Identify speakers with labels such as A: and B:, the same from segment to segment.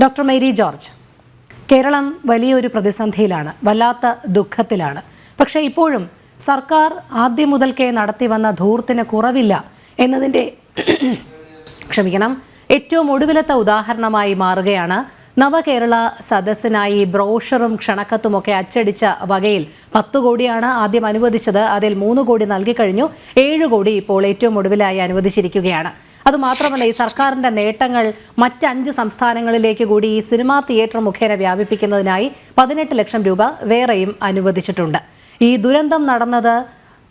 A: Doctor Mary George, Keralam വലിയൊരു പ്രതിസന്ധിയിലാണ്, വല്ലാത്ത ദുഃഖത്തിലാണ്. പക്ഷേ ഇപ്പോഴും സർക്കാർ ആദ്യം മുതൽക്കേ നടത്തി വന്ന ധൂർത്തിന് കുറവില്ല എന്നതിൻ്റെ ഏറ്റവും ഒടുവിലത്തെ ഉദാഹരണമായി മാറുകയാണ് നവകേരള സദസ്സിനായി ബ്രോഷറും ക്ഷണക്കത്തുമൊക്കെ അച്ചടിച്ച വകയിൽ 10 കോടിയാണ് ആദ്യം അനുവദിച്ചത്. അതിൽ 3 കോടി നൽകിക്കഴിഞ്ഞു. 7 കോടി ഇപ്പോൾ ഏറ്റവും ഒടുവിലായി അനുവദിച്ചിരിക്കുകയാണ്. അതുമാത്രമല്ല, ഈ സർക്കാരിൻ്റെ നേട്ടങ്ങൾ മറ്റ് 5 സംസ്ഥാനങ്ങളിലേക്ക് കൂടി ഈ സിനിമാ തിയേറ്റർ മുഖേന വ്യാപിപ്പിക്കുന്നതിനായി 18 ലക്ഷം രൂപ വേറെയും അനുവദിച്ചിട്ടുണ്ട്. ഈ ദുരന്തം നടന്നത്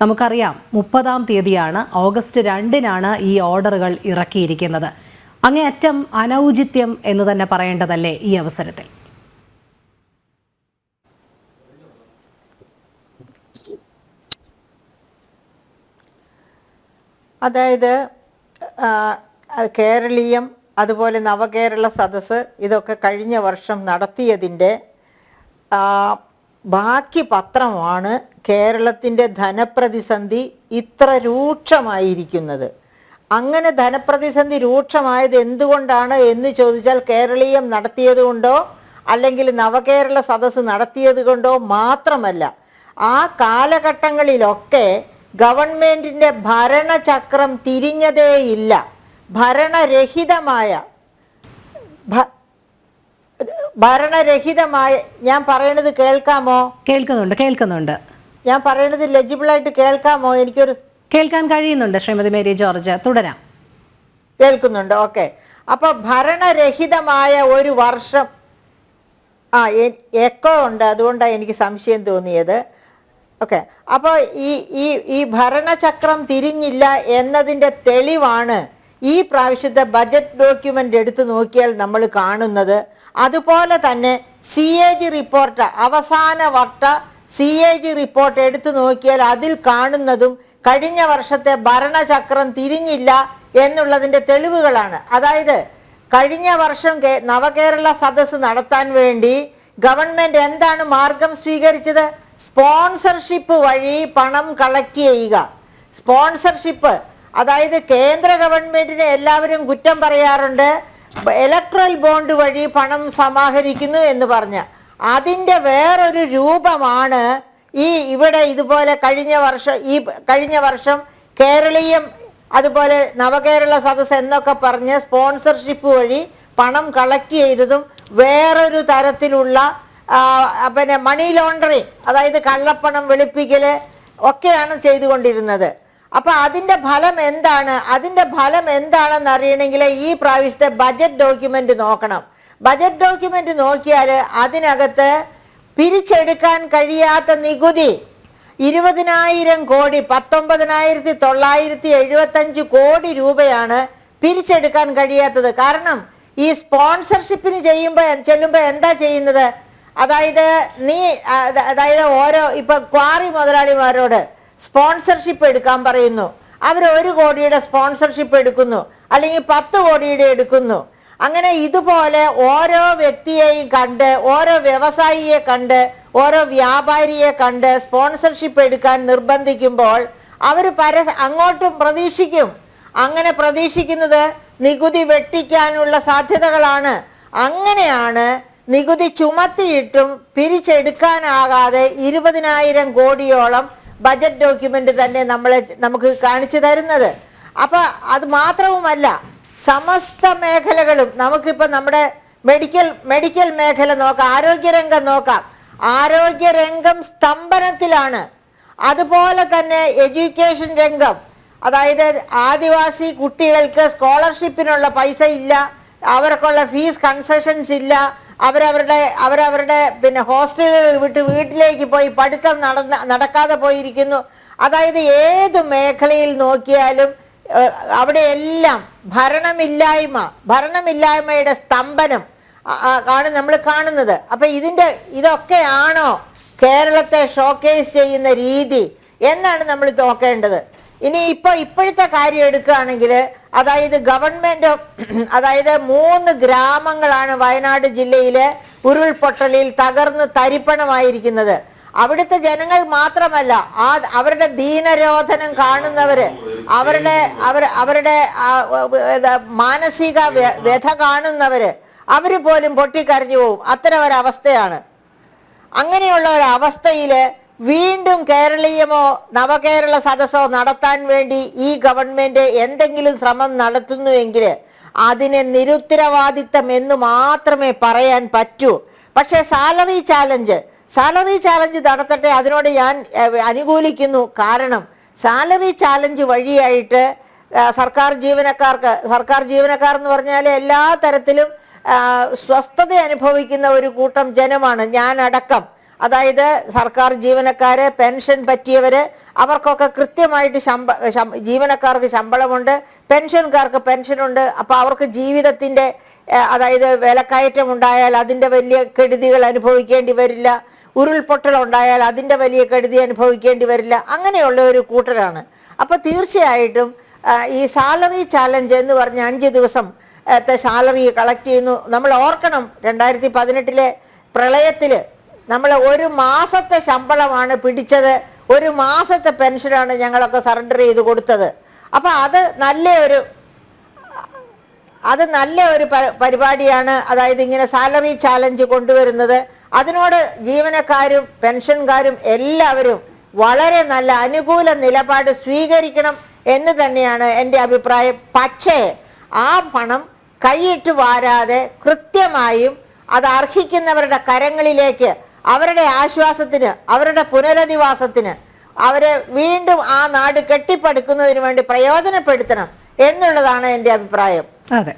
A: നമുക്കറിയാം 30-ാം തീയതിയാണ്. ഓഗസ്റ്റ് 2-നാണ് ഈ ഓർഡറുകൾ ഇറക്കിയിരിക്കുന്നത്. അങ്ങേയറ്റം അനൗചിത്യം എന്ന് തന്നെ പറയേണ്ടതല്ലേ ഈ അവസരത്തിൽ?
B: അതായത് കേരളീയം, അതുപോലെ നവകേരള സദസ്സ് ഇതൊക്കെ കഴിഞ്ഞ വർഷം നടത്തിയതിൻ്റെ ബാക്കി പത്രമാണ് കേരളത്തിൻ്റെ ധനപ്രതിസന്ധി ഇത്ര രൂക്ഷമായിരിക്കുന്നത്. അങ്ങനെ ധനപ്രതിസന്ധി രൂക്ഷമായത് എന്തുകൊണ്ടാണ് എന്ന് ചോദിച്ചാൽ കേരളീയം നടത്തിയതുകൊണ്ടോ അല്ലെങ്കിൽ നവകേരള സദസ്സ് നടത്തിയത് കൊണ്ടോ മാത്രമല്ല. ആ കാലഘട്ടങ്ങളിലൊക്കെ ഗവൺമെൻറ്റിൻ്റെ ഭരണചക്രം തിരിഞ്ഞതേയില്ല. ഭരണരഹിതമായ ഞാൻ പറയുന്നത് കേൾക്കാമോ?
A: കേൾക്കുന്നുണ്ട്.
B: ഞാൻ പറയുന്നത് ലെജിബിളായിട്ട് കേൾക്കാമോ? എനിക്കൊരു
A: കേൾക്കാൻ കഴിയുന്നുണ്ട് ശ്രീമതി മേരി ജോർജ്, തുടരാം.
B: കേൾക്കുന്നുണ്ട്, ഓക്കെ. അപ്പോൾ ഭരണരഹിതമായ ഒരു വർഷം എക്കോ ഉണ്ട്, അതുകൊണ്ടാണ് എനിക്ക് സംശയം തോന്നിയത്. ഓക്കെ, അപ്പോൾ ഈ ഭരണചക്രം തിരിഞ്ഞില്ല എന്നതിൻ്റെ തെളിവാണ് ഈ പ്രാവശ്യത്തെ ബജറ്റ് ഡോക്യുമെൻ്റ് എടുത്തു നോക്കിയാൽ നമ്മൾ കാണുന്നത്. അതുപോലെ തന്നെ CAG റിപ്പോർട്ട്, അവസാന വട്ട CAG റിപ്പോർട്ട് എടുത്തു നോക്കിയാൽ അതിൽ കാണുന്നതും കഴിഞ്ഞ വർഷത്തെ ഭരണചക്രം തിരിഞ്ഞില്ല എന്നുള്ളതിൻ്റെ തെളിവുകളാണ്. അതായത് കഴിഞ്ഞ വർഷം നവകേരള സദസ്സ് നടത്താൻ വേണ്ടി ഗവൺമെൻറ് എന്താണ് മാർഗം സ്വീകരിച്ചത്? സ്പോൺസർഷിപ്പ് വഴി പണം കളക്ട് ചെയ്യുക. സ്പോൺസർഷിപ്പ്, അതായത് കേന്ദ്ര ഗവൺമെൻറ്റിനെ എല്ലാവരും കുറ്റം പറയാറുണ്ട്, ഇലക്ട്രൽ ബോണ്ട് വഴി പണം സമാഹരിക്കുന്നു എന്ന് പറഞ്ഞ്. അതിൻ്റെ വേറൊരു രൂപമാണ് ഇവിടെ ഇതുപോലെ കഴിഞ്ഞ വർഷം കേരളീയം അതുപോലെ നവകേരള സദസ്സ് എന്നൊക്കെ പറഞ്ഞ് സ്പോൺസർഷിപ്പ് വഴി പണം കളക്ട് ചെയ്തതും വേറൊരു തരത്തിലുള്ള മണി ലോണ്ടറിങ്, അതായത് കള്ളപ്പണം വെളുപ്പിക്കൽ ഒക്കെയാണ് ചെയ്തുകൊണ്ടിരുന്നത്. അപ്പോൾ അതിൻ്റെ ഫലം എന്താണ്? അതിൻ്റെ ഫലം എന്താണെന്ന് അറിയണമെങ്കിൽ ഈ പ്രാവശ്യത്തെ ബജറ്റ് ഡോക്യുമെൻ്റ് നോക്കണം. ബജറ്റ് ഡോക്യുമെൻ്റ് നോക്കിയാൽ അതിനകത്ത് പിരിച്ചെടുക്കാൻ കഴിയാത്ത നികുതി 20,000 കോടി, 19,975 കോടി രൂപയാണ് പിരിച്ചെടുക്കാൻ കഴിയാത്തത്. കാരണം ഈ സ്പോൺസർഷിപ്പിന് ചെല്ലുമ്പോൾ എന്താ ചെയ്യുന്നത്? അതായത് ഓരോ ഇപ്പം ക്വാറി മുതലാളിമാരോട് സ്പോൺസർഷിപ്പ് എടുക്കാൻ പറയുന്നു. അവർ 1 കോടിയുടെ സ്പോൺസർഷിപ്പ് എടുക്കുന്നു, അല്ലെങ്കിൽ 10 കോടിയുടെ എടുക്കുന്നു. അങ്ങനെ ഇതുപോലെ ഓരോ വ്യക്തിയെയും കണ്ട്, ഓരോ വ്യവസായിയെ കണ്ട്, ഓരോ വ്യാപാരിയെ കണ്ട് സ്പോൺസർഷിപ്പ് എടുക്കാൻ നിർബന്ധിക്കുമ്പോൾ അവർ അങ്ങോട്ടും പ്രതീക്ഷിക്കും. അങ്ങനെ പ്രതീക്ഷിക്കുന്നത് നികുതി വെട്ടിക്കാനുള്ള സാധ്യതകളാണ്. അങ്ങനെയാണ് നികുതി ചുമത്തിയിട്ടും പിരിച്ചെടുക്കാനാകാതെ 20,000 കോടിയോളം ബജറ്റ് ഡോക്യുമെൻ്റ് തന്നെ നമുക്ക് കാണിച്ചു തരുന്നത്. അപ്പോൾ അത് മാത്രവുമല്ല, സമസ്ത മേഖലകളും നമുക്കിപ്പോൾ നമ്മുടെ മെഡിക്കൽ മേഖല നോക്കാം, ആരോഗ്യരംഗം നോക്കാം. ആരോഗ്യരംഗം സ്തംഭനത്തിലാണ്. അതുപോലെ തന്നെ എഡ്യൂക്കേഷൻ രംഗം, അതായത് ആദിവാസി കുട്ടികൾക്ക് സ്കോളർഷിപ്പിനുള്ള പൈസ ഇല്ല, അവർക്കുള്ള ഫീസ് കൺസെഷൻസ് ഇല്ല, അവരവരുടെ ഹോസ്റ്റലുകൾ വിട്ട് വീട്ടിലേക്ക് പോയി പഠിത്തം നടക്കാതെ പോയിരിക്കുന്നു. അതായത് ഏത് മേഖലയിൽ നോക്കിയാലും അവിടെയെല്ലാം ഭരണമില്ലായ്മയുടെ സ്തംഭനം ആണ് നമ്മൾ കാണുന്നത്. അപ്പം ഇതൊക്കെയാണോ കേരളത്തെ ഷോക്കേസ് ചെയ്യുന്ന രീതി എന്നാണ് നമ്മൾ നോക്കേണ്ടത്. ഇനി ഇപ്പോഴത്തെ കാര്യം എടുക്കുകയാണെങ്കിൽ, അതായത് ഗവൺമെൻറ്, അതായത് 3 ഗ്രാമങ്ങളാണ് വയനാട് ജില്ലയിലെ ഉരുൾപൊട്ടലിൽ തകർന്ന് തരിപ്പണമായിരിക്കുന്നത്. അവിടുത്തെ ജനങ്ങൾ മാത്രമല്ല, അവരുടെ ദീനരോധനം കാണുന്നവര്, അവരുടെ മാനസിക വ്യഥ കാണുന്നവര്, അവർ പോലും പൊട്ടിക്കരഞ്ഞു പോവും. അത്തരം ഒരവസ്ഥയാണ്. അങ്ങനെയുള്ള ഒരവസ്ഥയിൽ വീണ്ടും കേരളീയമോ നവകേരള സദസ്സോ നടത്താൻ വേണ്ടി ഈ ഗവൺമെന്റ് എന്തെങ്കിലും ശ്രമം നടത്തുന്നുവെങ്കിൽ അതിനെ നിരുത്തരവാദിത്തം എന്ന് മാത്രമേ പറയാൻ പറ്റൂ. പക്ഷേ സാലറി ചാലഞ്ച് നടത്തട്ടെ, അതിനോട് ഞാൻ അനുകൂലിക്കുന്നു. കാരണം സാലറി ചാലഞ്ച് വഴിയായിട്ട് സർക്കാർ ജീവനക്കാർ എന്ന് പറഞ്ഞാൽ എല്ലാ തരത്തിലും സ്വസ്ഥത അനുഭവിക്കുന്ന ഒരു കൂട്ടം ജനമാണ്, ഞാനടക്കം. അതായത് സർക്കാർ ജീവനക്കാര്, പെൻഷൻ പറ്റിയവര്, അവർക്കൊക്കെ കൃത്യമായിട്ട് ജീവനക്കാർക്ക് ശമ്പളമുണ്ട്, പെൻഷൻകാർക്ക് പെൻഷനുണ്ട്. അപ്പോൾ അവർക്ക് ജീവിതത്തിൻ്റെ അതായത് വിലക്കയറ്റം ഉണ്ടായാൽ അതിൻ്റെ വലിയ കെടുതികൾ അനുഭവിക്കേണ്ടി വരില്ല. ഉരുൾപൊട്ടൽ ഉണ്ടായാൽ അതിൻ്റെ വലിയ കെടുതി അനുഭവിക്കേണ്ടി വരില്ല. അങ്ങനെയുള്ള ഒരു കൂട്ടരാണ്. അപ്പോൾ തീർച്ചയായിട്ടും ഈ സാലറി ചാലഞ്ച് എന്ന് പറഞ്ഞ 5 ദിവസം സാലറി കളക്ട് ചെയ്യുന്നു. നമ്മൾ ഓർക്കണം, 2018 പ്രളയത്തിൽ നമ്മൾ 1 മാസത്തെ ശമ്പളമാണ് പിടിച്ചത്, 1 മാസത്തെ പെൻഷനാണ് ഞങ്ങളൊക്കെ സറണ്ടർ ചെയ്ത് കൊടുത്തത്. അപ്പം അത് നല്ല ഒരു പരിപാടിയാണ്. അതായത് ഇങ്ങനെ സാലറി ചാലഞ്ച് കൊണ്ടുവരുന്നത്, അതിനോട് ജീവനക്കാരും പെൻഷൻകാരും എല്ലാവരും വളരെ നല്ല അനുകൂല നിലപാട് സ്വീകരിക്കണം എന്ന് തന്നെയാണ് എൻ്റെ അഭിപ്രായം. പക്ഷേ ആ പണം കൈയിട്ട് വാരാതെ കൃത്യമായും അത് അർഹിക്കുന്നവരുടെ കരങ്ങളിലേക്ക്, അവരുടെ ആശ്വാസത്തിന്, അവരുടെ പുനരധിവാസത്തിന്, അവരെ വീണ്ടും ആ നാട് കെട്ടിപ്പടുക്കുന്നതിന് വേണ്ടി പ്രയോജനപ്പെടുത്തണം എന്നുള്ളതാണ് എൻ്റെ അഭിപ്രായം.
A: അതെ.